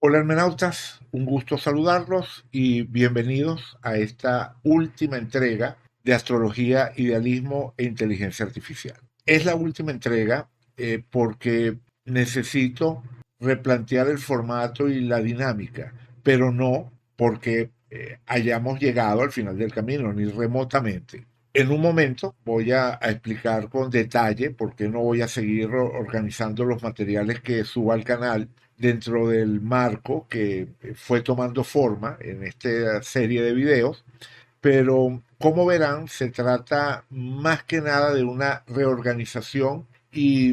Hola hermenautas, un gusto saludarlos y bienvenidos a esta última entrega de Astrología, Idealismo e Inteligencia Artificial. Es la última entrega porque necesito replantear el formato y la dinámica, pero no porque hayamos llegado al final del camino, ni remotamente. En un momento voy a explicar con detalle por qué no voy a seguir organizando los materiales que subo al canal dentro del marco que fue tomando forma en esta serie de videos, pero como verán, se trata más que nada de una reorganización y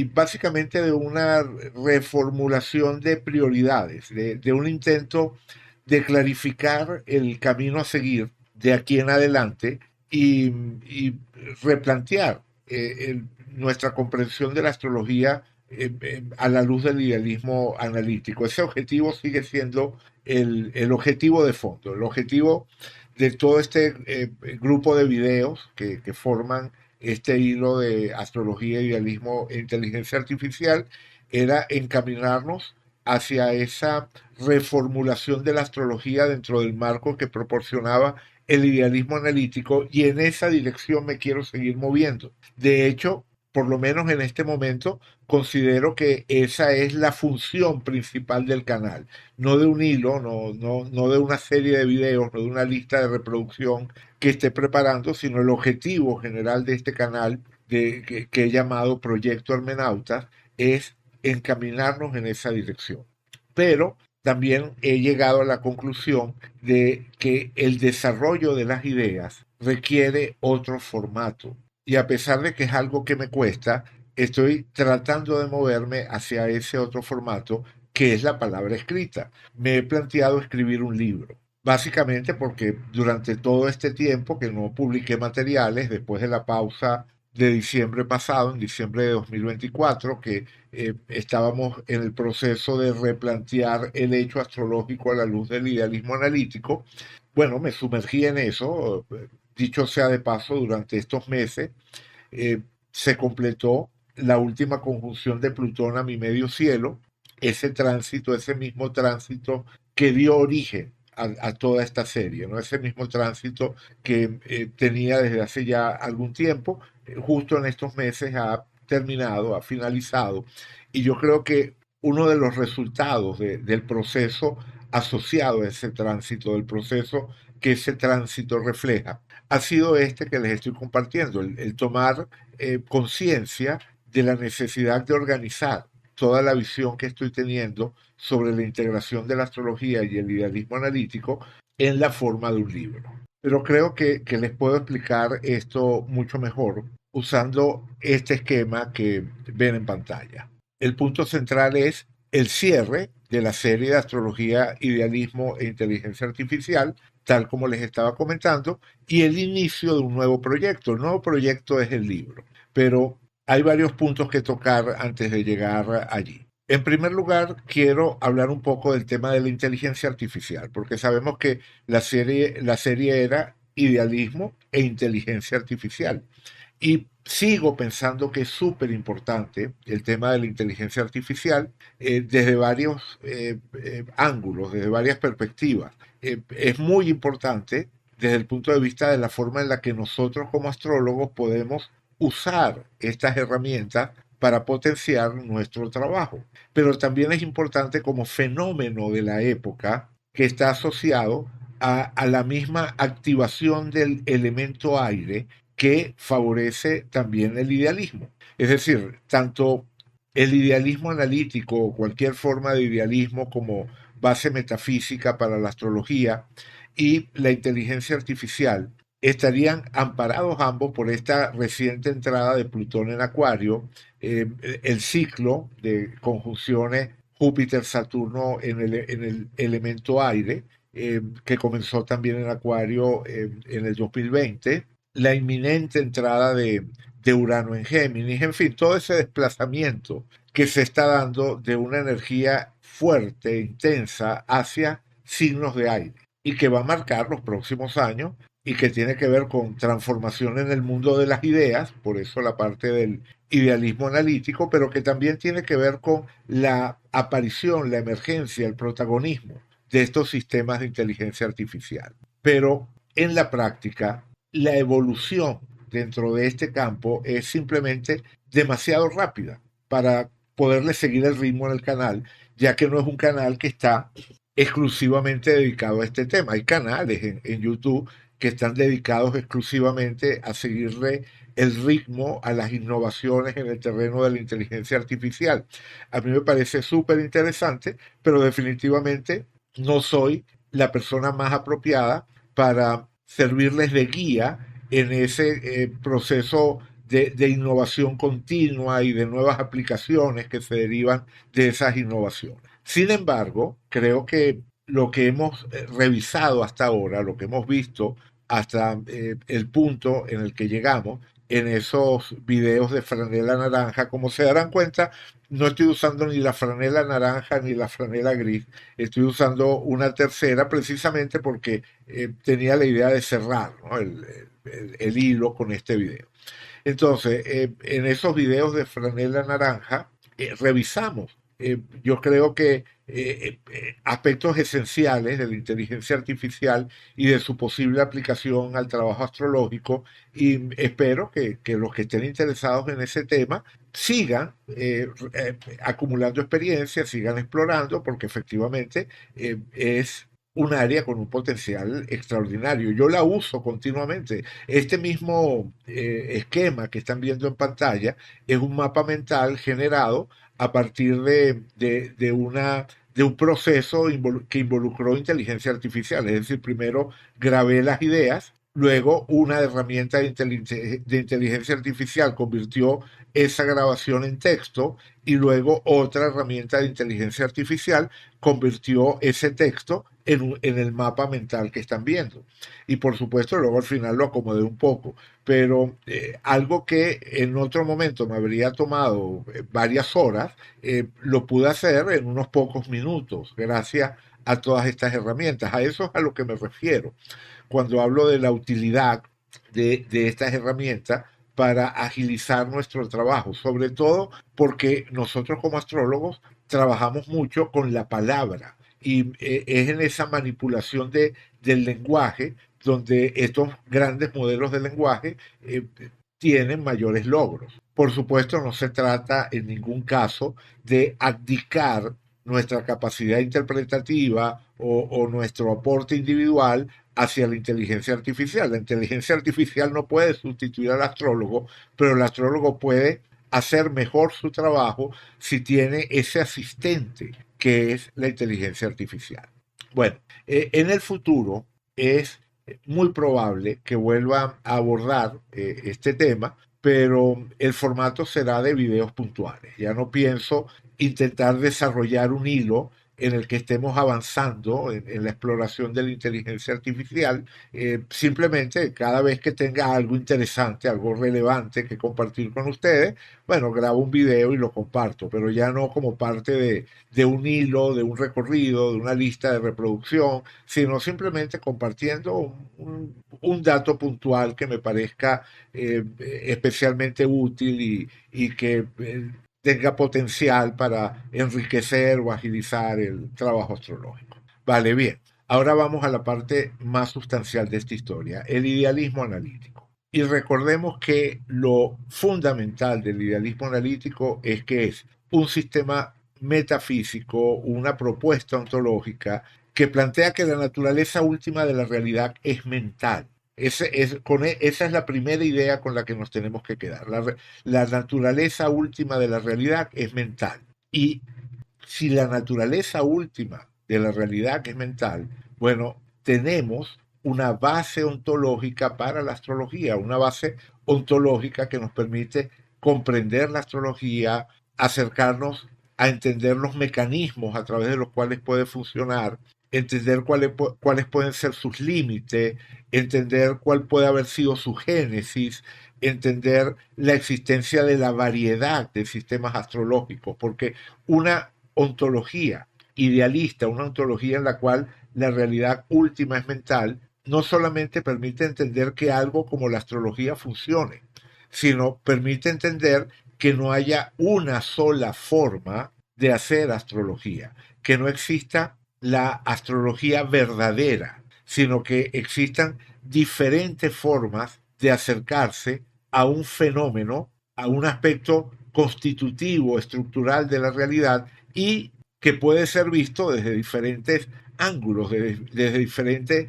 básicamente de una reformulación de prioridades, de un intento de clarificar el camino a seguir de aquí en adelante y replantear nuestra comprensión de la astrología a la luz del idealismo analítico. Ese objetivo sigue siendo el objetivo de fondo, el objetivo de todo este grupo de videos que forman este hilo de astrología, idealismo e inteligencia artificial, era encaminarnos hacia esa reformulación de la astrología dentro del marco que proporcionaba el idealismo analítico, y en esa dirección me quiero seguir moviendo. De hecho, por lo menos en este momento, considero que esa es la función principal del canal, no de un hilo, no de una serie de videos, no de una lista de reproducción que esté preparando, sino el objetivo general de este canal que he llamado Proyecto Hermenautas es encaminarnos en esa dirección. Pero también he llegado a la conclusión de que el desarrollo de las ideas requiere otro formato. Y a pesar de que es algo que me cuesta, estoy tratando de moverme hacia ese otro formato que es la palabra escrita. Me he planteado escribir un libro. Básicamente porque durante todo este tiempo que no publiqué materiales, después de la pausa de diciembre pasado, en diciembre de 2024, que estábamos en el proceso de replantear el hecho astrológico a la luz del idealismo analítico, bueno, me sumergí en eso. Dicho sea de paso, durante estos meses eh, se completó la última conjunción de Plutón a mi medio cielo, ese tránsito, ese mismo tránsito que dio origen a toda esta serie, ¿no? Ese mismo tránsito que tenía desde hace ya algún tiempo, justo en estos meses ha terminado, ha finalizado, y yo creo que uno de los resultados del proceso asociado a ese tránsito, del proceso que ese tránsito refleja, ha sido este que les estoy compartiendo, el tomar conciencia de la necesidad de organizar toda la visión que estoy teniendo sobre la integración de la astrología y el idealismo analítico en la forma de un libro. Pero creo que les puedo explicar esto mucho mejor usando este esquema que ven en pantalla. El punto central es el cierre de la serie de astrología, idealismo e inteligencia artificial, tal como les estaba comentando, y el inicio de un nuevo proyecto. El nuevo proyecto es el libro, pero hay varios puntos que tocar antes de llegar allí. En primer lugar, quiero hablar un poco del tema de la inteligencia artificial, porque sabemos que la serie era idealismo e inteligencia artificial. Y sigo pensando que es súper importante el tema de la inteligencia artificial desde varios ángulos, desde varias perspectivas. Es muy importante desde el punto de vista de la forma en la que nosotros como astrólogos podemos usar estas herramientas para potenciar nuestro trabajo. Pero también es importante como fenómeno de la época que está asociado a la misma activación del elemento aire que favorece también el idealismo. Es decir, tanto el idealismo analítico o cualquier forma de idealismo como base metafísica para la astrología y la inteligencia artificial estarían amparados ambos por esta reciente entrada de Plutón en Acuario, el ciclo de conjunciones Júpiter-Saturno en el elemento aire, que comenzó también en Acuario en el 2020, la inminente entrada de Urano en Géminis, en fin, todo ese desplazamiento que se está dando de una energía fuerte, intensa, hacia signos de aire y que va a marcar los próximos años y que tiene que ver con transformación en el mundo de las ideas, por eso la parte del idealismo analítico, pero que también tiene que ver con la aparición, la emergencia, el protagonismo de estos sistemas de inteligencia artificial. Pero en la práctica, la evolución dentro de este campo es simplemente demasiado rápida para poderle seguir el ritmo en el canal, ya que no es un canal que está exclusivamente dedicado a este tema. Hay canales en YouTube que están dedicados exclusivamente a seguirle el ritmo a las innovaciones en el terreno de la inteligencia artificial. A mí me parece súper interesante, pero definitivamente no soy la persona más apropiada para servirles de guía en ese proceso de innovación continua y de nuevas aplicaciones que se derivan de esas innovaciones. Sin embargo, creo que lo que hemos revisado hasta ahora, lo que hemos visto hasta el punto en el que llegamos, en esos videos de franela naranja, como se darán cuenta, no estoy usando ni la franela naranja ni la franela gris, estoy usando una tercera precisamente porque tenía la idea de cerrar, ¿no? El hilo con este video. Entonces, en esos videos de franela naranja, revisamos, yo creo que aspectos esenciales de la inteligencia artificial y de su posible aplicación al trabajo astrológico y espero que los que estén interesados en ese tema sigan acumulando experiencia, sigan explorando, porque efectivamente es un área con un potencial extraordinario. Yo la uso continuamente. Este mismo esquema que están viendo en pantalla es un mapa mental generado a partir de un proceso que involucró inteligencia artificial. Es decir, primero grabé las ideas, luego una herramienta de inteligencia artificial convirtió esa grabación en texto y luego otra herramienta de inteligencia artificial convirtió ese texto en el mapa mental que están viendo. Y por supuesto, luego al final lo acomodé un poco, pero algo que en otro momento me habría tomado varias horas, lo pude hacer en unos pocos minutos, gracias a todas estas herramientas. A eso es a lo que me refiero cuando hablo de la utilidad de estas herramientas para agilizar nuestro trabajo, sobre todo porque nosotros como astrólogos trabajamos mucho con la palabra y es en esa manipulación del lenguaje donde estos grandes modelos de lenguaje tienen mayores logros. Por supuesto, no se trata en ningún caso de abdicar nuestra capacidad interpretativa o nuestro aporte individual hacia la inteligencia artificial. La inteligencia artificial no puede sustituir al astrólogo, pero el astrólogo puede hacer mejor su trabajo si tiene ese asistente que es la inteligencia artificial. Bueno, en el futuro es muy probable que vuelva a abordar este tema, pero el formato será de videos puntuales. Ya no pienso intentar desarrollar un hilo en el que estemos avanzando en la exploración de la inteligencia artificial. Simplemente cada vez que tenga algo interesante, algo relevante que compartir con ustedes, bueno, grabo un video y lo comparto, pero ya no como parte de un hilo, de un recorrido, de una lista de reproducción, sino simplemente compartiendo un dato puntual que me parezca especialmente útil y que tenga potencial para enriquecer o agilizar el trabajo astrológico. Vale, bien. Ahora vamos a la parte más sustancial de esta historia, el idealismo analítico. Y recordemos que lo fundamental del idealismo analítico es que es un sistema metafísico, una propuesta ontológica que plantea que la naturaleza última de la realidad es mental. Esa es la primera idea con la que nos tenemos que quedar. La naturaleza última de la realidad es mental. Y si la naturaleza última de la realidad es mental, bueno, tenemos una base ontológica para la astrología, una base ontológica que nos permite comprender la astrología, acercarnos a entender los mecanismos a través de los cuales puede funcionar, entender cuáles pueden ser sus límites, entender cuál puede haber sido su génesis, entender la existencia de la variedad de sistemas astrológicos, porque una ontología idealista, una ontología en la cual la realidad última es mental, no solamente permite entender que algo como la astrología funcione, sino permite entender que no haya una sola forma de hacer astrología, que no exista la astrología verdadera, sino que existan diferentes formas de acercarse a un fenómeno, a un aspecto constitutivo, estructural de la realidad y que puede ser visto desde diferentes ángulos, desde diferentes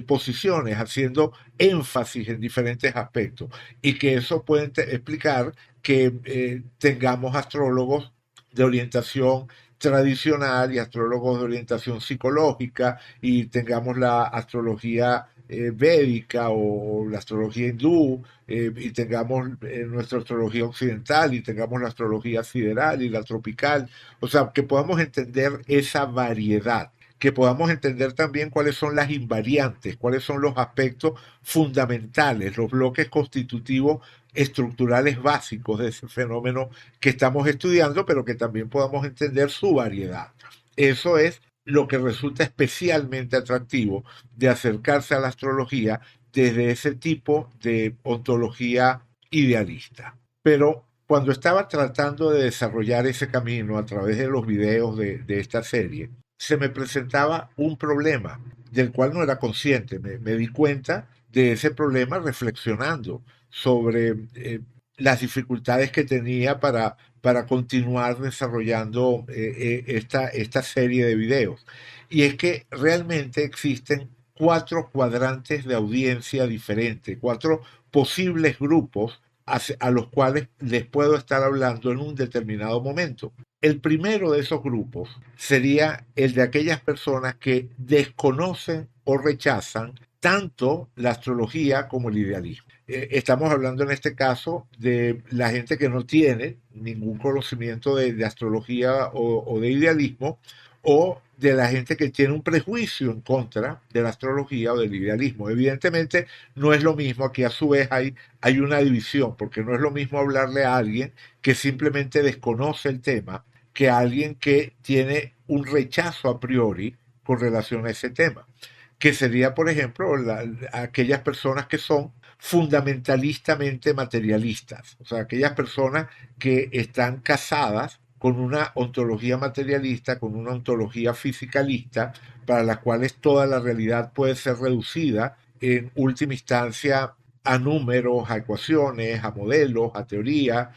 posiciones, haciendo énfasis en diferentes aspectos. Y que eso puede explicar que tengamos astrólogos de orientación tradicional y astrólogos de orientación psicológica y tengamos la astrología védica o la astrología hindú y tengamos nuestra astrología occidental y tengamos la astrología sideral y la tropical, o sea, que podamos entender esa variedad, que podamos entender también cuáles son las invariantes, cuáles son los aspectos fundamentales, los bloques constitutivos estructurales básicos de ese fenómeno que estamos estudiando, pero que también podamos entender su variedad. Eso es lo que resulta especialmente atractivo de acercarse a la astrología desde ese tipo de ontología idealista. Pero cuando estaba tratando de desarrollar ese camino a través de los videos de esta serie, se me presentaba un problema del cual no era consciente. Me di cuenta de ese problema reflexionando sobre las dificultades que tenía para continuar desarrollando esta serie de videos. Y es que realmente existen cuatro cuadrantes de audiencia diferentes, cuatro posibles grupos a los cuales les puedo estar hablando en un determinado momento. El primero de esos grupos sería el de aquellas personas que desconocen o rechazan tanto la astrología como el idealismo. Estamos hablando en este caso de la gente que no tiene ningún conocimiento de astrología o de idealismo, o de la gente que tiene un prejuicio en contra de la astrología o del idealismo. Evidentemente no es lo mismo, aquí a su vez hay una división, porque no es lo mismo hablarle a alguien que simplemente desconoce el tema que a alguien que tiene un rechazo a priori con relación a ese tema, que sería, por ejemplo, aquellas personas que son fundamentalistamente materialistas, o sea, aquellas personas que están casadas con una ontología materialista, con una ontología fisicalista, para las cuales toda la realidad puede ser reducida en última instancia a números, a ecuaciones, a modelos, a teoría,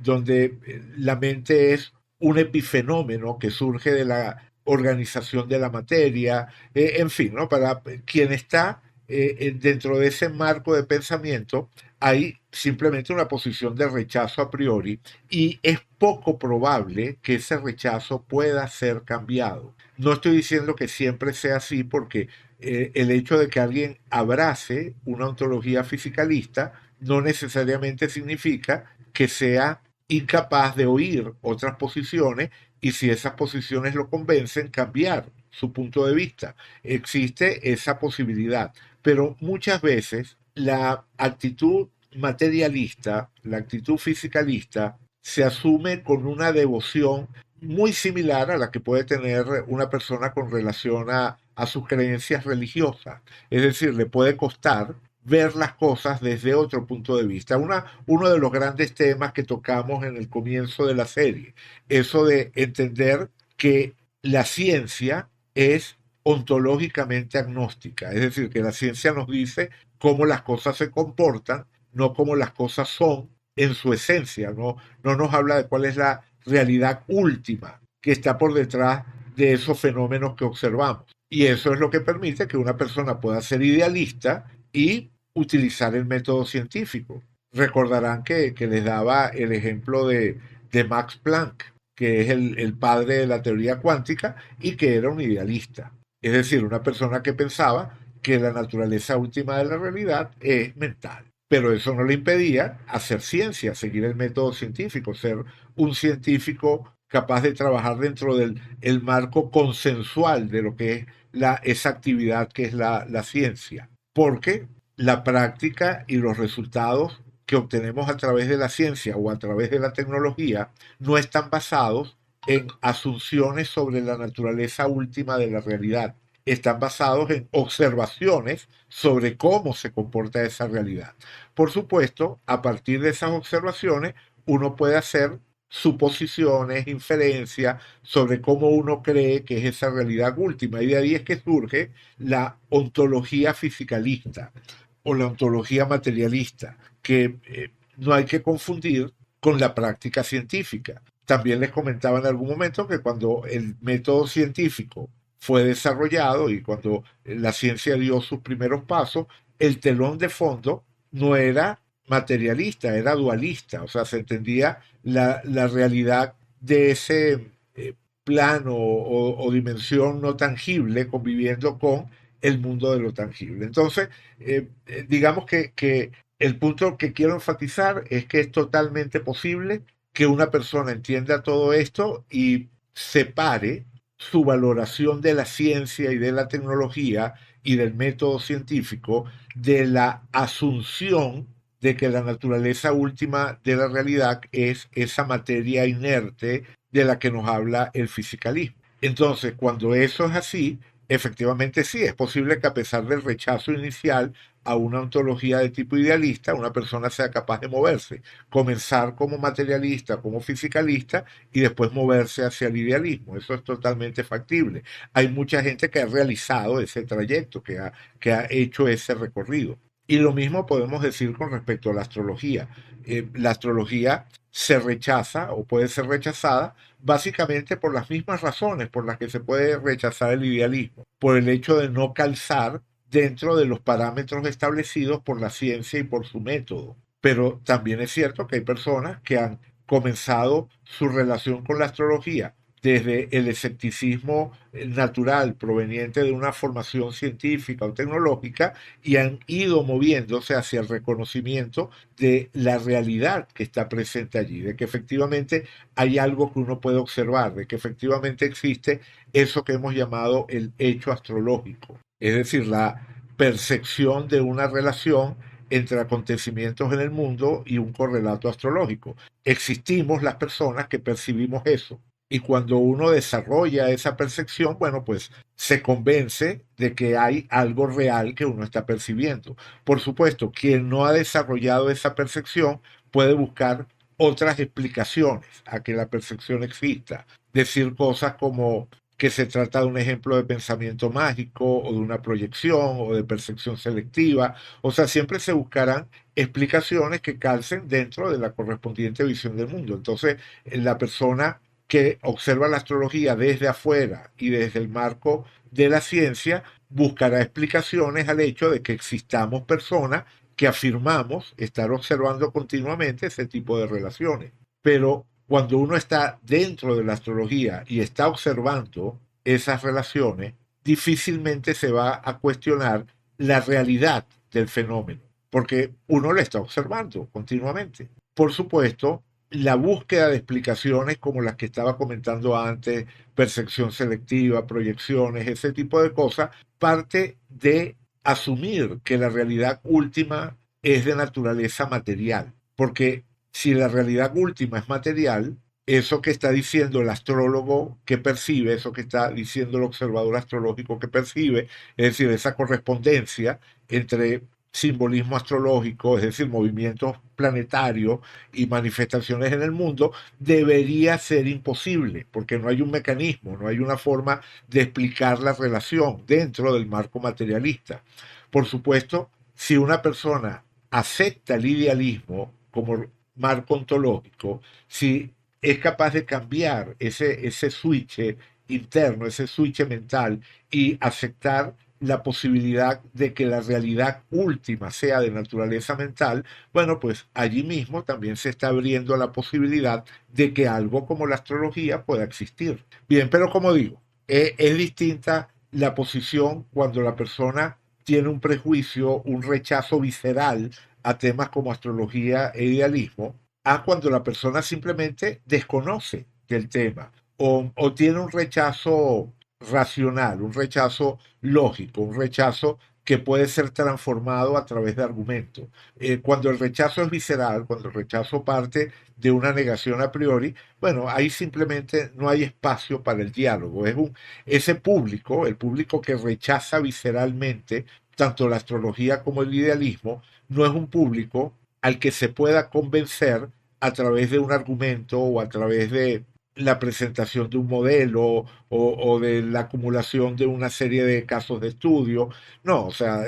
donde la mente es un epifenómeno que surge de la organización de la materia, en fin, ¿no? Para quien está dentro de ese marco de pensamiento, hay simplemente una posición de rechazo a priori y es poco probable que ese rechazo pueda ser cambiado. No estoy diciendo que siempre sea así porque el hecho de que alguien abrace una ontología fisicalista no necesariamente significa que sea incapaz de oír otras posiciones y si esas posiciones lo convencen, cambiar su punto de vista. Existe esa posibilidad, pero muchas veces la actitud materialista, la actitud fisicalista, se asume con una devoción muy similar a la que puede tener una persona con relación a sus creencias religiosas. Es decir, le puede costar ver las cosas desde otro punto de vista. Uno de los grandes temas que tocamos en el comienzo de la serie, eso de entender que la ciencia es ontológicamente agnóstica, es decir, que la ciencia nos dice cómo las cosas se comportan, no cómo las cosas son en su esencia, no nos habla de cuál es la realidad última que está por detrás de esos fenómenos que observamos. Y eso es lo que permite que una persona pueda ser idealista y utilizar el método científico. Recordarán que les daba el ejemplo de Max Planck, que es el padre de la teoría cuántica y que era un idealista. Es decir, una persona que pensaba que la naturaleza última de la realidad es mental. Pero eso no le impedía hacer ciencia, seguir el método científico, ser un científico capaz de trabajar dentro del el marco consensual de lo que es esa actividad que es la ciencia. Porque la práctica y los resultados que obtenemos a través de la ciencia o a través de la tecnología no están basados en asunciones sobre la naturaleza última de la realidad, están basados en observaciones sobre cómo se comporta esa realidad. Por supuesto, a partir de esas observaciones, uno puede hacer suposiciones, inferencias sobre cómo uno cree que es esa realidad última. Y de ahí es que surge la ontología fisicalista o la ontología materialista, que no hay que confundir con la práctica científica. También les comentaba en algún momento que cuando el método científico fue desarrollado y cuando la ciencia dio sus primeros pasos, el telón de fondo no era materialista, era dualista, o sea, se entendía la realidad de ese plano o dimensión no tangible conviviendo con el mundo de lo tangible. Entonces, digamos que el punto que quiero enfatizar es que es totalmente posible que una persona entienda todo esto y separe su valoración de la ciencia y de la tecnología y del método científico de la asunción de que la naturaleza última de la realidad es esa materia inerte de la que nos habla el fisicalismo. Entonces, cuando eso es así, efectivamente sí, es posible que a pesar del rechazo inicial a una ontología de tipo idealista, una persona sea capaz de moverse, comenzar como materialista, como fisicalista y después moverse hacia el idealismo. Eso es totalmente factible. Hay mucha gente que ha realizado ese trayecto, que ha hecho ese recorrido. Y lo mismo podemos decir con respecto a la astrología. La astrología se rechaza o puede ser rechazada básicamente por las mismas razones por las que se puede rechazar el idealismo, por el hecho de no calzar dentro de los parámetros establecidos por la ciencia y por su método. Pero también es cierto que hay personas que han comenzado su relación con la astrología desde el escepticismo natural proveniente de una formación científica o tecnológica y han ido moviéndose hacia el reconocimiento de la realidad que está presente allí, de que efectivamente hay algo que uno puede observar, de que efectivamente existe eso que hemos llamado el hecho astrológico, es decir, la percepción de una relación entre acontecimientos en el mundo y un correlato astrológico. Existimos las personas que percibimos eso. Y cuando uno desarrolla esa percepción, bueno, pues se convence de que hay algo real que uno está percibiendo. Por supuesto, quien no ha desarrollado esa percepción puede buscar otras explicaciones a que la percepción exista. Decir cosas como que se trata de un ejemplo de pensamiento mágico o de una proyección o de percepción selectiva. O sea, siempre se buscarán explicaciones que calcen dentro de la correspondiente visión del mundo. Entonces, la persona que observa la astrología desde afuera y desde el marco de la ciencia buscará explicaciones al hecho de que existamos personas que afirmamos estar observando continuamente ese tipo de relaciones. Pero cuando uno está dentro de la astrología y está observando esas relaciones, difícilmente se va a cuestionar la realidad del fenómeno, porque uno lo está observando continuamente. Por supuesto, la búsqueda de explicaciones como las que estaba comentando antes, percepción selectiva, proyecciones, ese tipo de cosas, parte de asumir que la realidad última es de naturaleza material, porque si la realidad última es material, eso que está diciendo el astrólogo que percibe, eso que está diciendo el observador astrológico que percibe, es decir, esa correspondencia entre simbolismo astrológico, es decir, movimientos planetarios y manifestaciones en el mundo, debería ser imposible, porque no hay un mecanismo, no hay una forma de explicar la relación dentro del marco materialista. Por supuesto, si una persona acepta el idealismo como marco ontológico, si es capaz de cambiar ese switch interno, ese switch mental y aceptar la posibilidad de que la realidad última sea de naturaleza mental, bueno, pues allí mismo también se está abriendo la posibilidad de que algo como la astrología pueda existir. Bien, pero como digo, es distinta la posición cuando la persona tiene un prejuicio, un rechazo visceral a temas como astrología e idealismo, a cuando la persona simplemente desconoce del tema o tiene un rechazo racional, un rechazo lógico, un rechazo que puede ser transformado a través de argumentos. Cuando el rechazo es visceral, cuando el rechazo parte de una negación a priori, bueno, ahí simplemente no hay espacio para el diálogo. Ese público, el público que rechaza visceralmente tanto la astrología como el idealismo, no es un público al que se pueda convencer a través de un argumento o a través de la presentación de un modelo o de la acumulación de una serie de casos de estudio. No, o sea,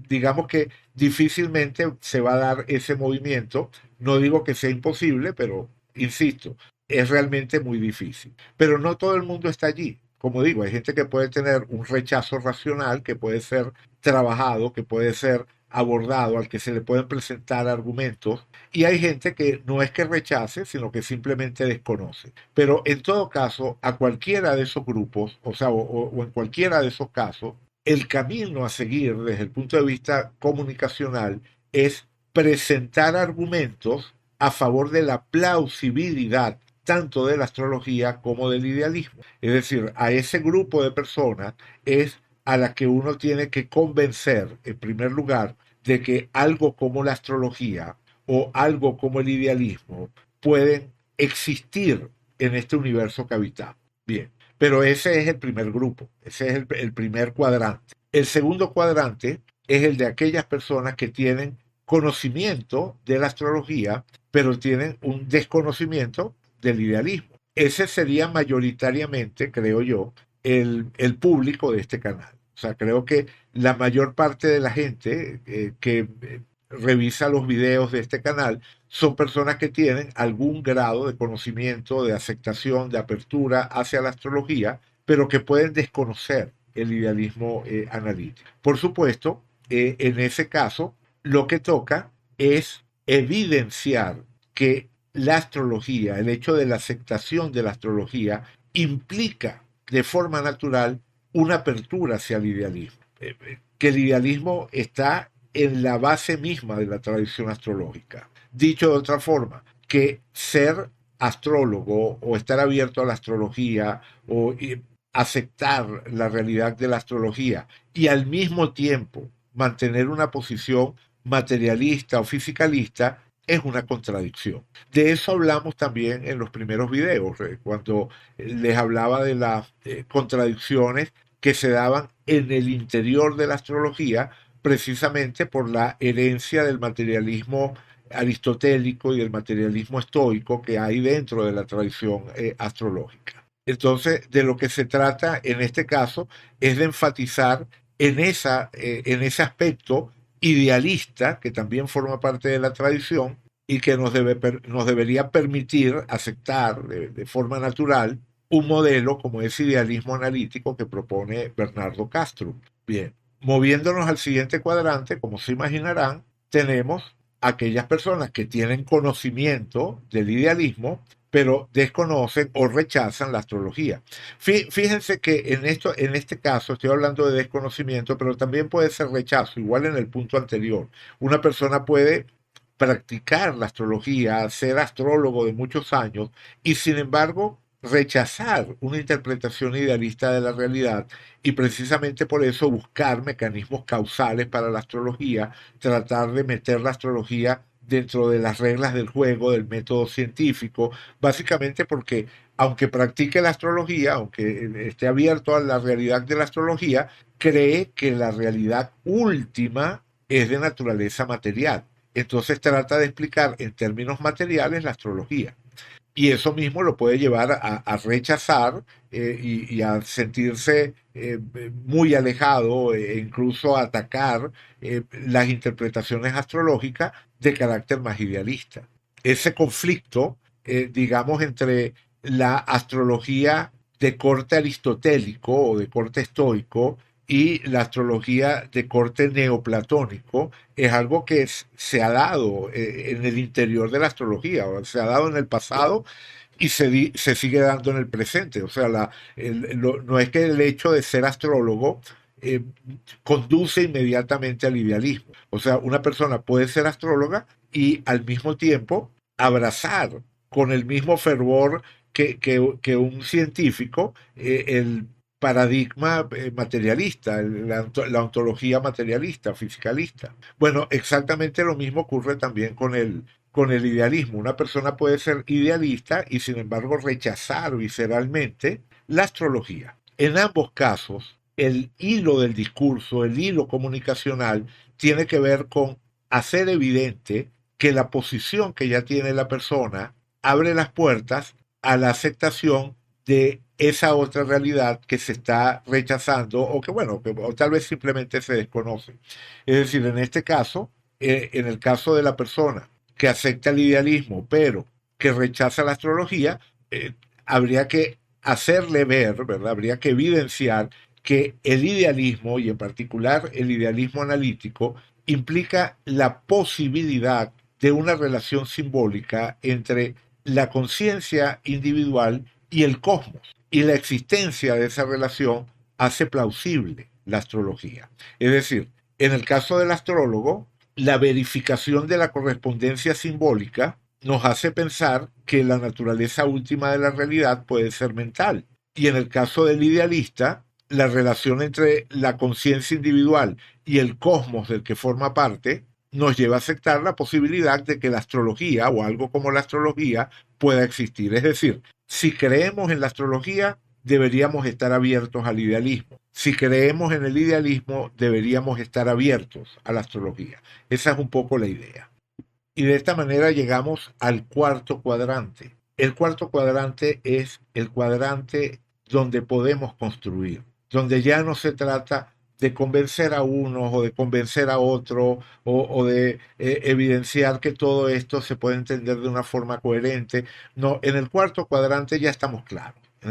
digamos que difícilmente se va a dar ese movimiento. No digo que sea imposible, pero insisto, es realmente muy difícil. Pero no todo el mundo está allí. Como digo, hay gente que puede tener un rechazo racional, que puede ser trabajado, que puede ser abordado, al que se le pueden presentar argumentos, y hay gente que no es que rechace, sino que simplemente desconoce. Pero en todo caso, a cualquiera de esos grupos, o sea, o en cualquiera de esos casos, el camino a seguir desde el punto de vista comunicacional es presentar argumentos a favor de la plausibilidad tanto de la astrología como del idealismo. Es decir, a ese grupo de personas es a la que uno tiene que convencer, en primer lugar, de que algo como la astrología o algo como el idealismo pueden existir en este universo que habitamos. Bien, pero ese es el primer grupo, ese es el primer cuadrante. El segundo cuadrante es el de aquellas personas que tienen conocimiento de la astrología, pero tienen un desconocimiento del idealismo. Ese sería mayoritariamente, creo yo, el público de este canal. O sea, creo que la mayor parte de la gente que revisa los videos de este canal son personas que tienen algún grado de conocimiento, de aceptación, de apertura hacia la astrología, pero que pueden desconocer el idealismo analítico. Por supuesto, en ese caso, lo que toca es evidenciar que la astrología, el hecho de la aceptación de la astrología, implica de forma natural una apertura hacia el idealismo. Que el idealismo está en la base misma de la tradición astrológica. Dicho de otra forma, que ser astrólogo o estar abierto a la astrología o aceptar la realidad de la astrología y al mismo tiempo mantener una posición materialista o fisicalista es una contradicción. De eso hablamos también en los primeros videos, cuando les hablaba de las contradicciones que se daban en el interior de la astrología, precisamente por la herencia del materialismo aristotélico y del materialismo estoico que hay dentro de la tradición astrológica. Entonces, de lo que se trata en este caso es de enfatizar en ese aspecto idealista que también forma parte de la tradición y que nos debería permitir aceptar de forma natural un modelo como ese idealismo analítico que propone Bernardo Castro. Bien, moviéndonos al siguiente cuadrante, como se imaginarán, tenemos aquellas personas que tienen conocimiento del idealismo, pero desconocen o rechazan la astrología. Fíjense que en este caso estoy hablando de desconocimiento, pero también puede ser rechazo, igual en el punto anterior. Una persona puede practicar la astrología, ser astrólogo de muchos años y sin embargo rechazar una interpretación idealista de la realidad y precisamente por eso buscar mecanismos causales para la astrología, tratar de meter la astrología dentro de las reglas del juego, del método científico, básicamente porque aunque practique la astrología, aunque esté abierto a la realidad de la astrología, cree que la realidad última es de naturaleza material. Entonces trata de explicar en términos materiales la astrología. Y eso mismo lo puede llevar a rechazar y a sentirse muy alejado e incluso a atacar las interpretaciones astrológicas de carácter más idealista. Ese conflicto, digamos, entre la astrología de corte aristotélico o de corte estoico y la astrología de corte neoplatónico es algo que se ha dado en el interior de la astrología, o se ha dado en el pasado y se sigue dando en el presente. O sea, no es que el hecho de ser astrólogo eh, conduce inmediatamente al idealismo. O sea, una persona puede ser astróloga y al mismo tiempo abrazar con el mismo fervor que un científico paradigma materialista, la ontología materialista, fisicalista. Bueno, exactamente lo mismo ocurre también con el idealismo. Una persona puede ser idealista y sin embargo rechazar visceralmente la astrología. En ambos casos, el hilo del discurso, el hilo comunicacional, tiene que ver con hacer evidente que la posición que ya tiene la persona abre las puertas a la aceptación de esa otra realidad que se está rechazando o que, bueno, o tal vez simplemente se desconoce. Es decir, en este caso, en el caso de la persona que acepta el idealismo, pero que rechaza la astrología, habría que hacerle ver, ¿verdad? Habría que evidenciar que el idealismo, y en particular el idealismo analítico, implica la posibilidad de una relación simbólica entre la conciencia individual y el cosmos. Y la existencia de esa relación hace plausible la astrología. Es decir, en el caso del astrólogo, la verificación de la correspondencia simbólica nos hace pensar que la naturaleza última de la realidad puede ser mental. Y en el caso del idealista, la relación entre la conciencia individual y el cosmos del que forma parte nos lleva a aceptar la posibilidad de que la astrología o algo como la astrología pueda existir. Es decir, si creemos en la astrología, deberíamos estar abiertos al idealismo. Si creemos en el idealismo, deberíamos estar abiertos a la astrología. Esa es un poco la idea. Y de esta manera llegamos al cuarto cuadrante. El cuarto cuadrante es el cuadrante donde podemos construir, donde ya no se trata de convencer a unos o de convencer a otro o de evidenciar que todo esto se puede entender de una forma coherente. No, en el cuarto cuadrante ya estamos claros. En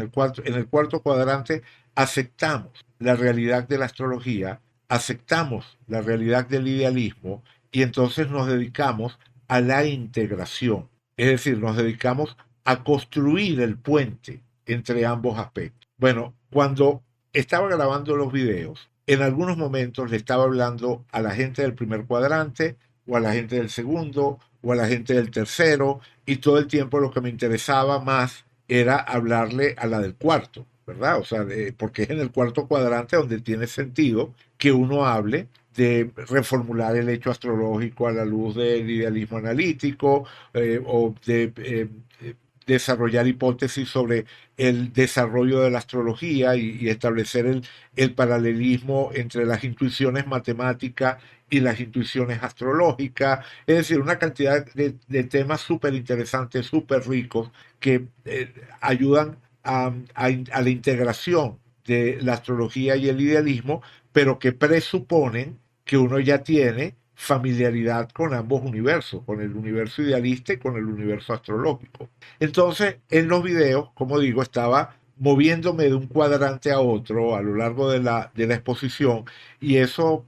el cuarto cuadrante aceptamos la realidad de la astrología, aceptamos la realidad del idealismo y entonces nos dedicamos a la integración. Es decir, nos dedicamos a construir el puente entre ambos aspectos. Bueno, cuando estaba grabando los videos, en algunos momentos le estaba hablando a la gente del primer cuadrante o a la gente del segundo o a la gente del tercero y todo el tiempo lo que me interesaba más era hablarle a la del cuarto, ¿verdad? O sea, porque es en el cuarto cuadrante donde tiene sentido que uno hable de reformular el hecho astrológico a la luz del idealismo analítico o de desarrollar hipótesis sobre el desarrollo de la astrología y establecer el paralelismo entre las intuiciones matemáticas y las intuiciones astrológicas, es decir, una cantidad de temas súper interesantes, súper ricos, que ayudan a la integración de la astrología y el idealismo, pero que presuponen que uno ya tiene familiaridad con ambos universos, con el universo idealista y con el universo astrológico. Entonces, en los videos, como digo, estaba moviéndome de un cuadrante a otro a lo largo de la exposición y eso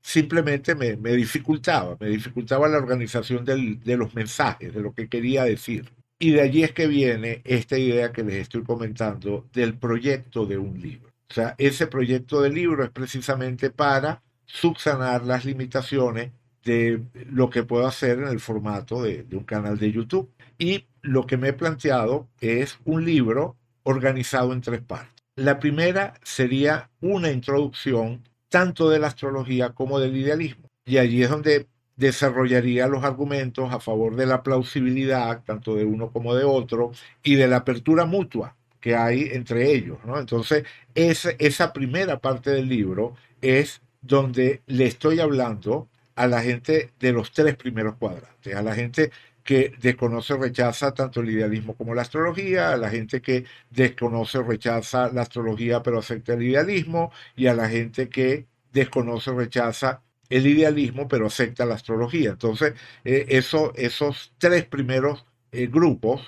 simplemente me dificultaba la organización de los mensajes, de lo que quería decir. Y de allí es que viene esta idea que les estoy comentando del proyecto de un libro. O sea, ese proyecto de libro es precisamente para subsanar las limitaciones de lo que puedo hacer en el formato de un canal de YouTube. Y lo que me he planteado es un libro organizado en tres partes. La primera sería una introducción tanto de la astrología como del idealismo. Y allí es donde desarrollaría los argumentos a favor de la plausibilidad, tanto de uno como de otro, y de la apertura mutua que hay entre ellos, ¿no? Entonces, esa primera parte del libro es donde le estoy hablando a la gente de los tres primeros cuadrantes, a la gente que desconoce o rechaza tanto el idealismo como la astrología, a la gente que desconoce o rechaza la astrología pero acepta el idealismo, y a la gente que desconoce o rechaza el idealismo pero acepta la astrología. Entonces, esos tres primeros grupos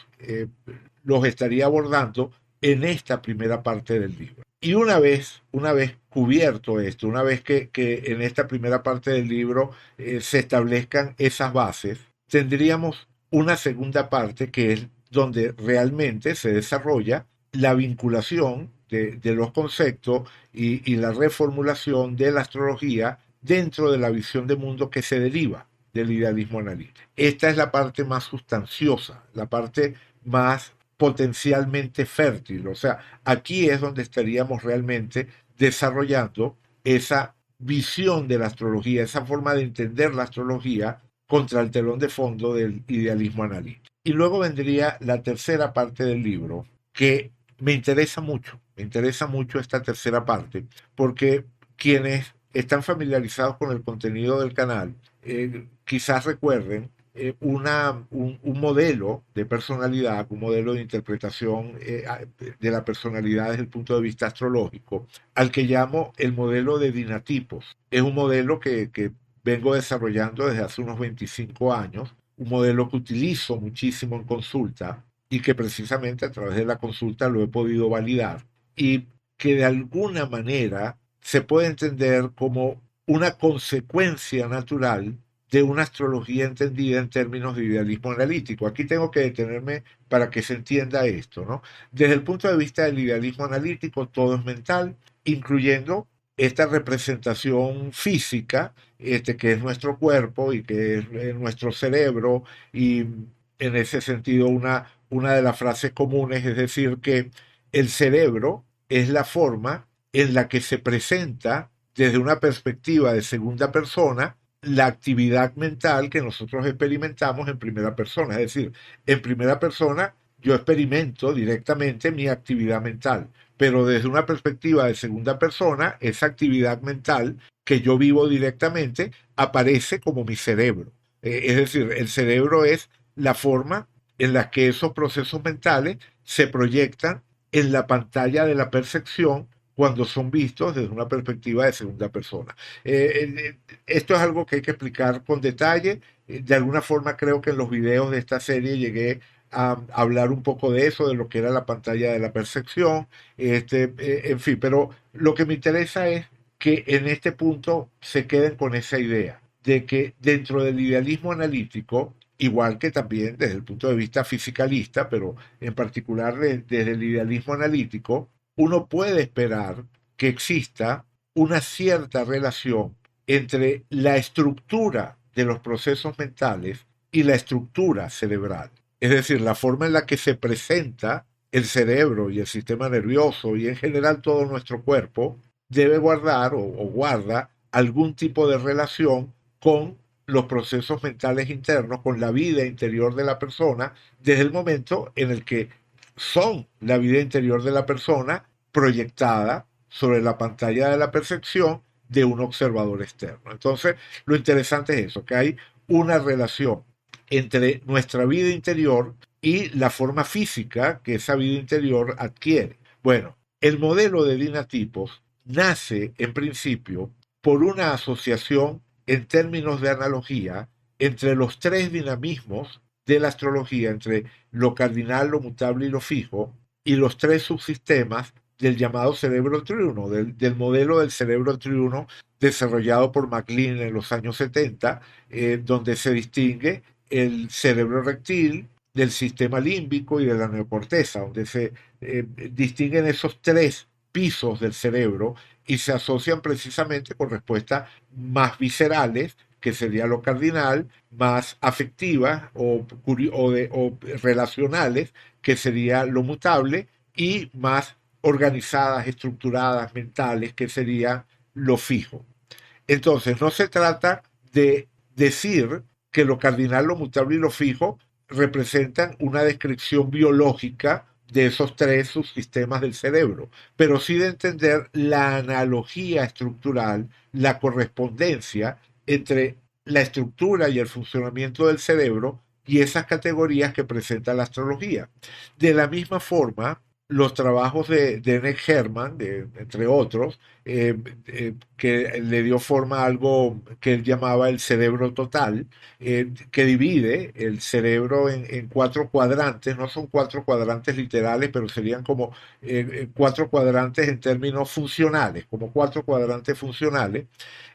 los estaría abordando en esta primera parte del libro. Y una vez cubierto esto, una vez que en esta primera parte del libro se establezcan esas bases, tendríamos una segunda parte que es donde realmente se desarrolla la vinculación de los conceptos y la reformulación de la astrología dentro de la visión de mundo que se deriva del idealismo analítico. Esta es la parte más sustanciosa, la parte más potencialmente fértil. O sea, aquí es donde estaríamos realmente desarrollando esa visión de la astrología, esa forma de entender la astrología contra el telón de fondo del idealismo analítico. Y luego vendría la tercera parte del libro, que me interesa mucho esta tercera parte, porque quienes están familiarizados con el contenido del canal, quizás recuerden un modelo de personalidad, un modelo de interpretación de la personalidad desde el punto de vista astrológico, al que llamo el modelo de dinatipos. Es un modelo que vengo desarrollando desde hace unos 25 años, un modelo que utilizo muchísimo en consulta y que precisamente a través de la consulta lo he podido validar y que de alguna manera se puede entender como una consecuencia natural de una astrología entendida en términos de idealismo analítico. Aquí tengo que detenerme para que se entienda esto, ¿no? Desde el punto de vista del idealismo analítico, todo es mental, incluyendo esta representación física, que es nuestro cuerpo y que es nuestro cerebro, y en ese sentido una de las frases comunes es decir que el cerebro es la forma en la que se presenta desde una perspectiva de segunda persona la actividad mental que nosotros experimentamos en primera persona. Es decir, en primera persona yo experimento directamente mi actividad mental, pero desde una perspectiva de segunda persona, esa actividad mental que yo vivo directamente aparece como mi cerebro. Es decir, el cerebro es la forma en la que esos procesos mentales se proyectan en la pantalla de la percepción cuando son vistos desde una perspectiva de segunda persona. Esto es algo que hay que explicar con detalle. De alguna forma creo que en los videos de esta serie llegué a hablar un poco de eso, de lo que era la pantalla de la percepción, en fin, pero lo que me interesa es que en este punto se queden con esa idea de que dentro del idealismo analítico, igual que también desde el punto de vista fisicalista, pero en particular desde el idealismo analítico, uno puede esperar que exista una cierta relación entre la estructura de los procesos mentales y la estructura cerebral. Es decir, la forma en la que se presenta el cerebro y el sistema nervioso y en general todo nuestro cuerpo debe guardar o guarda algún tipo de relación con los procesos mentales internos, con la vida interior de la persona, desde el momento en el que son la vida interior de la persona proyectada sobre la pantalla de la percepción de un observador externo. Entonces, lo interesante es eso, que hay una relación entre nuestra vida interior y la forma física que esa vida interior adquiere. Bueno, el modelo de dinatipos nace en principio por una asociación en términos de analogía entre los tres dinamismos de la astrología, entre lo cardinal, lo mutable y lo fijo, y los tres subsistemas del llamado cerebro triuno, del modelo del cerebro triuno desarrollado por MacLean en los años 70, donde se distingue el cerebro reptil del sistema límbico y de la neocorteza, donde se distinguen esos tres pisos del cerebro y se asocian precisamente con respuestas más viscerales, que sería lo cardinal, más afectivas o relacionales, que sería lo mutable, y más organizadas, estructuradas, mentales, que sería lo fijo. Entonces, no se trata de decir que lo cardinal, lo mutable y lo fijo representan una descripción biológica de esos tres subsistemas del cerebro, pero sí de entender la analogía estructural, la correspondencia entre la estructura y el funcionamiento del cerebro y esas categorías que presenta la astrología. De la misma forma, los trabajos de Nick Herman, entre otros, que le dio forma a algo que él llamaba el cerebro total, que divide el cerebro en cuatro cuadrantes. No son cuatro cuadrantes literales, pero serían como cuatro cuadrantes en términos funcionales, como cuatro cuadrantes funcionales,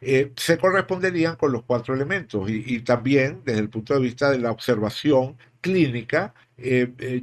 se corresponderían con los cuatro elementos. Y también desde el punto de vista de la observación clínica,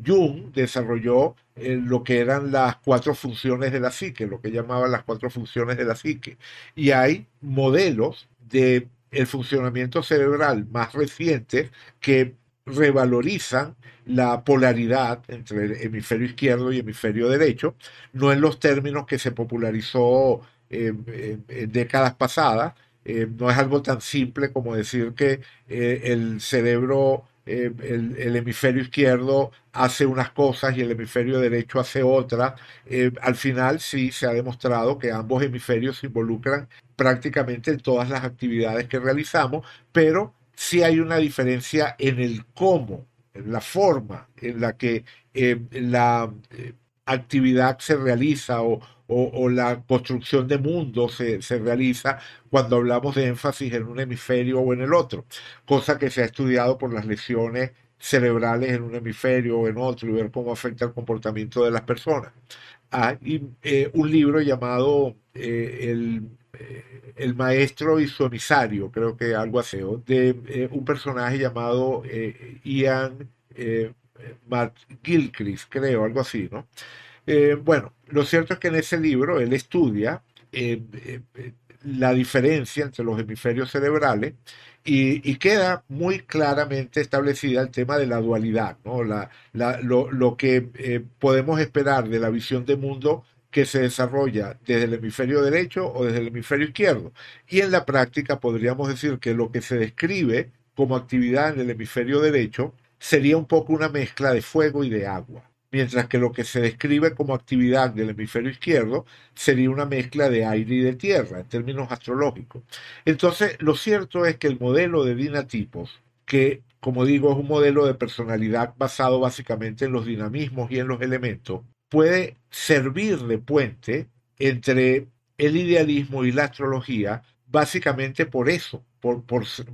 Jung desarrolló lo que eran las cuatro funciones de la psique, lo que llamaban las cuatro funciones de la psique. Y hay modelos de el funcionamiento cerebral más recientes que revalorizan la polaridad entre el hemisferio izquierdo y hemisferio derecho, no en los términos que se popularizó en décadas pasadas. No es algo tan simple como decir que el cerebro, el hemisferio izquierdo hace unas cosas y el hemisferio derecho hace otras. Al final sí se ha demostrado que ambos hemisferios se involucran prácticamente en todas las actividades que realizamos, pero sí hay una diferencia en el cómo, en la forma en la que la actividad se realiza o la construcción de mundo se realiza cuando hablamos de énfasis en un hemisferio o en el otro, cosa que se ha estudiado por las lesiones cerebrales en un hemisferio o en otro y ver cómo afecta el comportamiento de las personas. Y un libro llamado el maestro y su emisario, creo que algo así, de un personaje llamado Ian McGilchrist, creo, algo así, ¿no? Bueno, lo cierto es que en ese libro él estudia la diferencia entre los hemisferios cerebrales y queda muy claramente establecida el tema de la dualidad, ¿no? Lo que podemos esperar de la visión de mundo que se desarrolla desde el hemisferio derecho o desde el hemisferio izquierdo. Y en la práctica podríamos decir que lo que se describe como actividad en el hemisferio derecho sería un poco una mezcla de fuego y de agua, mientras que lo que se describe como actividad del hemisferio izquierdo sería una mezcla de aire y de tierra en términos astrológicos. Entonces, lo cierto es que el modelo de dinatipos, que como digo es un modelo de personalidad basado básicamente en los dinamismos y en los elementos, puede servir de puente entre el idealismo y la astrología básicamente por eso, por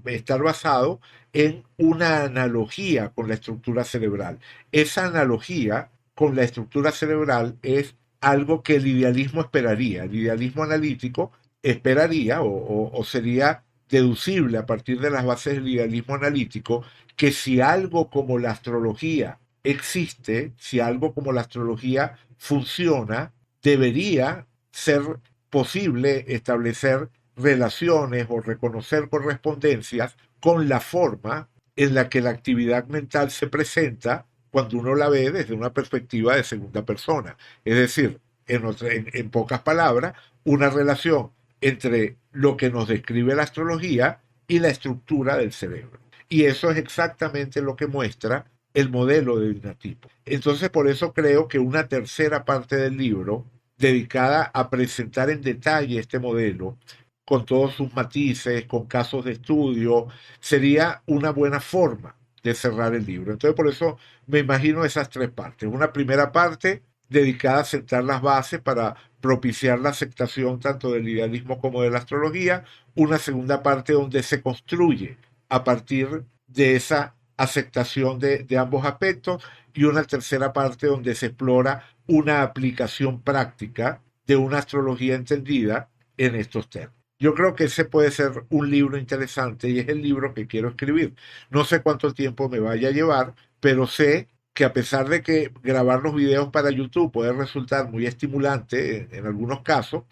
estar basado en una analogía con la estructura cerebral. Esa analogía con la estructura cerebral es algo que el idealismo esperaría. El idealismo analítico esperaría o sería deducible a partir de las bases del idealismo analítico que si algo como la astrología existe, si algo como la astrología funciona, debería ser posible establecer relaciones o reconocer correspondencias con la forma en la que la actividad mental se presenta cuando uno la ve desde una perspectiva de segunda persona. Es decir, en pocas palabras, una relación entre lo que nos describe la astrología y la estructura del cerebro. Y eso es exactamente lo que muestra el modelo de dinatipo. Entonces, por eso creo que una tercera parte del libro, dedicada a presentar en detalle este modelo, con todos sus matices, con casos de estudio, sería una buena forma de cerrar el libro. Entonces, por eso me imagino esas tres partes. Una primera parte dedicada a sentar las bases para propiciar la aceptación tanto del idealismo como de la astrología. Una segunda parte donde se construye a partir de esa aceptación de ambos aspectos y una tercera parte donde se explora una aplicación práctica de una astrología entendida en estos temas. Yo creo que ese puede ser un libro interesante y es el libro que quiero escribir. No sé cuánto tiempo me vaya a llevar, pero sé que a pesar de que grabar los videos para YouTube puede resultar muy estimulante en algunos casos,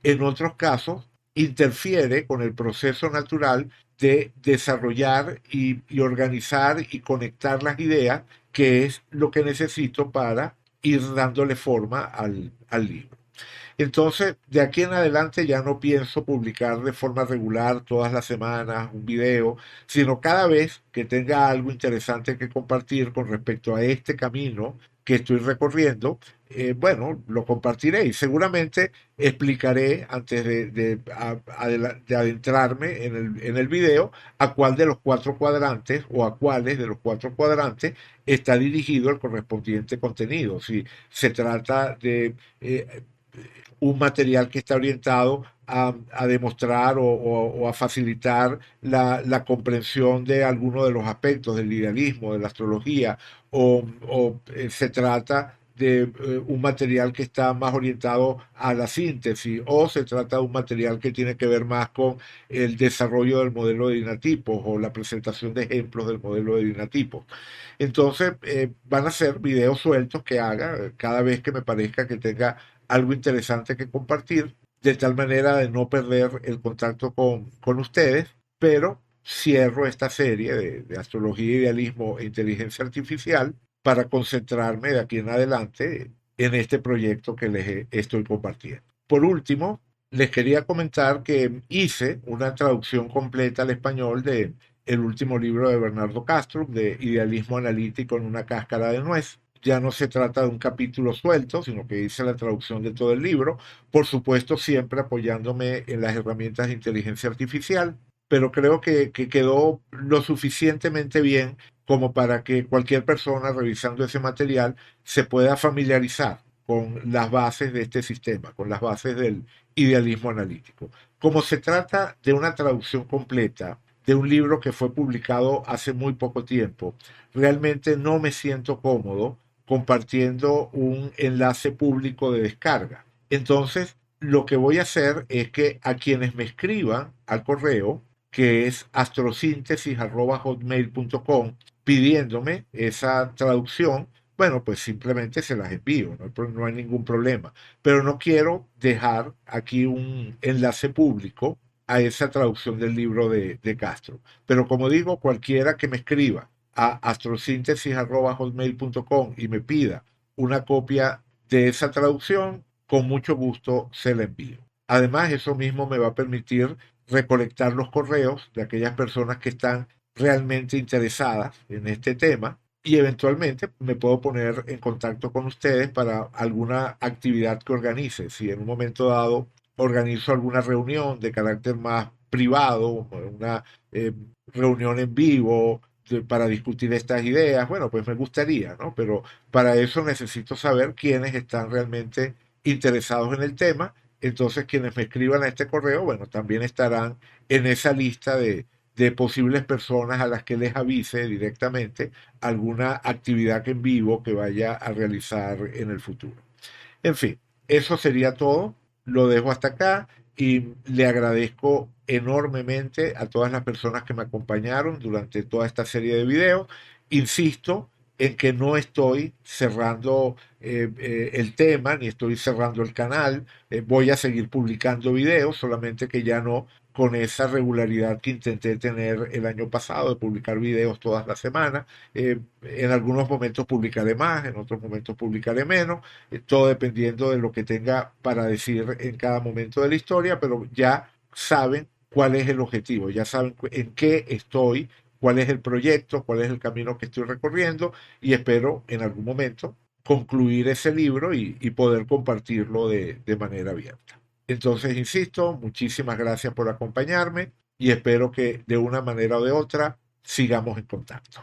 en otros casos interfiere con el proceso natural de desarrollar y organizar y conectar las ideas, que es lo que necesito para ir dándole forma al libro. Entonces, de aquí en adelante ya no pienso publicar de forma regular todas las semanas un video, sino cada vez que tenga algo interesante que compartir con respecto a este camino que estoy recorriendo, bueno, lo compartiré y seguramente explicaré antes de adentrarme en el video a cuál de los cuatro cuadrantes o a cuáles de los cuatro cuadrantes está dirigido el correspondiente contenido. Si se trata de un material que está orientado a demostrar o a facilitar la comprensión de algunos de los aspectos del idealismo, de la astrología, se trata de un material que está más orientado a la síntesis, o se trata de un material que tiene que ver más con el desarrollo del modelo de dinatipos o la presentación de ejemplos del modelo de dinatipos. Entonces, van a ser videos sueltos que haga cada vez que me parezca que tenga algo interesante que compartir, de tal manera de no perder el contacto con ustedes, pero cierro esta serie de astrología, idealismo e inteligencia artificial para concentrarme de aquí en adelante en este proyecto que estoy compartiendo. Por último, les quería comentar que hice una traducción completa al español de el último libro de Bernardo Castro, de Idealismo Analítico en una cáscara de nuez. Ya no se trata de un capítulo suelto, sino que hice la traducción de todo el libro, por supuesto siempre apoyándome en las herramientas de inteligencia artificial, pero creo que quedó lo suficientemente bien como para que cualquier persona revisando ese material se pueda familiarizar con las bases de este sistema, con las bases del idealismo analítico. Como se trata de una traducción completa de un libro que fue publicado hace muy poco tiempo, realmente no me siento cómodo compartiendo un enlace público de descarga. Entonces, lo que voy a hacer es que a quienes me escriban al correo, que es astrosíntesis@hotmail.com, pidiéndome esa traducción, bueno, pues simplemente se las envío, no hay ningún problema. Pero no quiero dejar aquí un enlace público a esa traducción del libro de Castro. Pero como digo, cualquiera que me escriba a astrosíntesis@hotmail.com y me pida una copia de esa traducción, con mucho gusto se la envío. Además, eso mismo me va a permitir recolectar los correos de aquellas personas que están realmente interesadas en este tema y eventualmente me puedo poner en contacto con ustedes para alguna actividad que organice. Si en un momento dado organizo alguna reunión de carácter más privado, una eh, reunión en vivo para discutir estas ideas, bueno, pues me gustaría, ¿no? Pero para eso necesito saber quiénes están realmente interesados en el tema. Entonces, quienes me escriban a este correo, bueno, también estarán en esa lista de posibles personas a las que les avise directamente alguna actividad en vivo que vaya a realizar en el futuro. En fin, eso sería todo. Lo dejo hasta acá y le agradezco enormemente a todas las personas que me acompañaron durante toda esta serie de videos. Insisto en que no estoy cerrando el tema ni estoy cerrando el canal. Voy a seguir publicando videos, solamente que ya no con esa regularidad que intenté tener el año pasado de publicar videos todas las semanas. En algunos momentos publicaré más, en otros momentos publicaré menos, todo dependiendo de lo que tenga para decir en cada momento de la historia, pero ya saben cuál es el objetivo, ya saben en qué estoy, cuál es el proyecto, cuál es el camino que estoy recorriendo y espero en algún momento concluir ese libro y poder compartirlo de manera abierta. Entonces, insisto, muchísimas gracias por acompañarme y espero que de una manera o de otra sigamos en contacto.